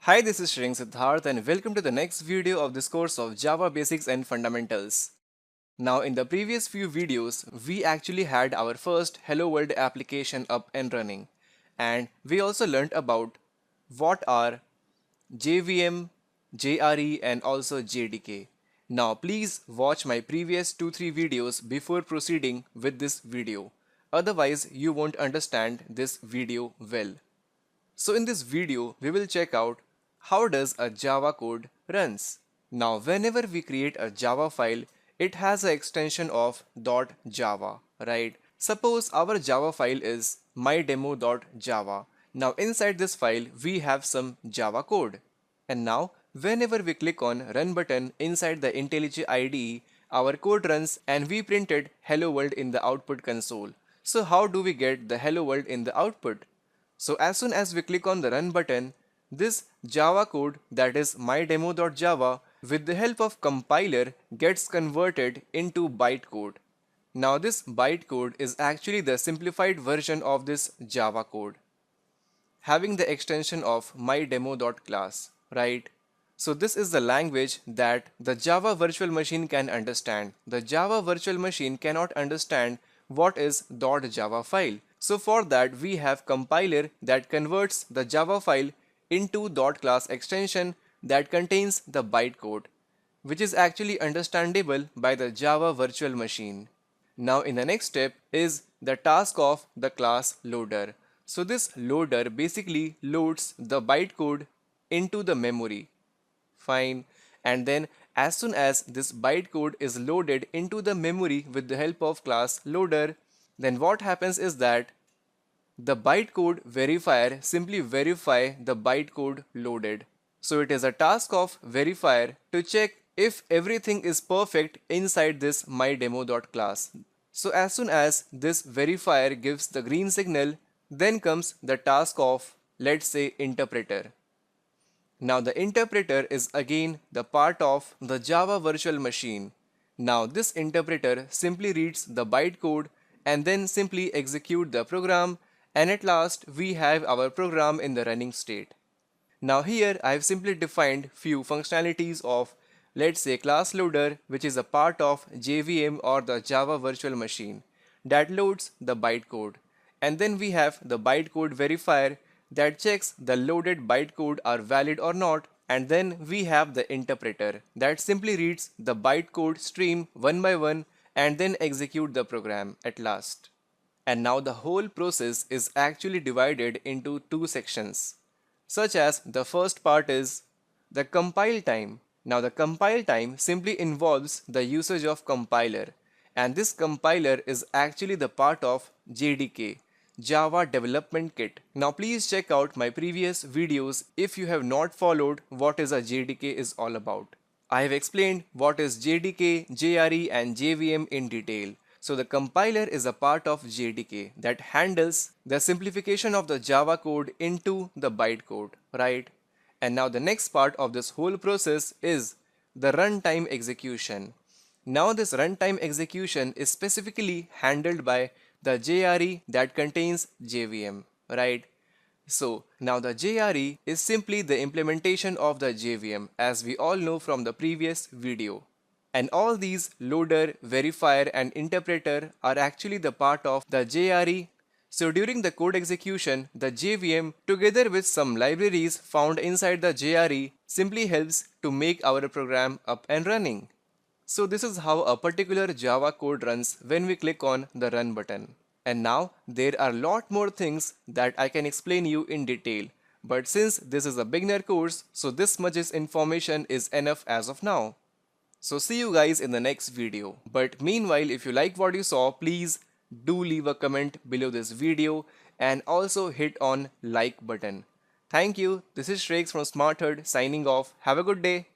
Hi, this is Shreyang Siddharth and welcome to the next video of this course of Java Basics and Fundamentals. Now in the previous few videos, we actually had our first Hello World application up and running, and we also learned about what are JVM, JRE and also JDK. Now please watch my previous 2-3 videos before proceeding with this video. Otherwise you won't understand this video well. So in this video, we will check out how does a Java code runs. Now whenever we create a Java file, it has an extension of .java, right? Suppose our Java file is mydemo.java. Now inside this file, we have some Java code. And now whenever we click on run button inside the IntelliJ IDE, our code runs and we printed hello world in the output console. So how do we get the hello world in the output? So as soon as we click on the run button, this Java code, that is mydemo.java, with the help of compiler gets converted into bytecode. Now this bytecode is actually the simplified version of this Java code, having the extension of mydemo.class, right? So this is the language that the Java virtual machine can understand. The Java virtual machine cannot understand what is .java file. So for that we have compiler that converts the Java file into .class extension that contains the bytecode, which is actually understandable by the Java virtual machine. Now in the next step is the task of the class loader. So this loader basically loads the bytecode into the memory. Fine. And then as soon as this bytecode is loaded into the memory with the help of class loader, then what happens is that the bytecode verifier simply verify the bytecode loaded. So it is a task of verifier to check if everything is perfect inside this mydemo.class. So as soon as this verifier gives the green signal, then comes the task of, let's say, interpreter. Now the interpreter is again the part of the Java virtual machine. Now this interpreter simply reads the bytecode and then simply execute the program, and at last we have our program in the running state. Now here I have simply defined few functionalities of, let's say, class loader, which is a part of JVM or the Java virtual machine that loads the bytecode. And then we have the bytecode verifier that checks the loaded bytecode are valid or not, and then we have the interpreter that simply reads the bytecode stream one by one and then execute the program at last. And now the whole process is actually divided into two sections, such as the first part is the compile time. Now the compile time simply involves the usage of compiler, and this compiler is actually the part of JDK, Java Development Kit. Now please check out my previous videos if you have not followed what is a JDK is all about. I have explained what is JDK, JRE and JVM in detail. So the compiler is a part of JDK that handles the simplification of the Java code into the bytecode, right? And now the next part of this whole process is the runtime execution. Now this runtime execution is specifically handled by the JRE that contains JVM, right? So now the JRE is simply the implementation of the JVM, as we all know from the previous video. And all these loader, verifier and interpreter are actually the part of the JRE. So during the code execution, the JVM together with some libraries found inside the JRE simply helps to make our program up and running. So this is how a particular Java code runs when we click on the run button. And now there are a lot more things that I can explain you in detail. But since this is a beginner course, so this much information is enough as of now. So see you guys in the next video. But meanwhile, if you like what you saw, please do leave a comment below this video and also hit on like button. Thank you. This is Shreyang from SmartHerd signing off. Have a good day.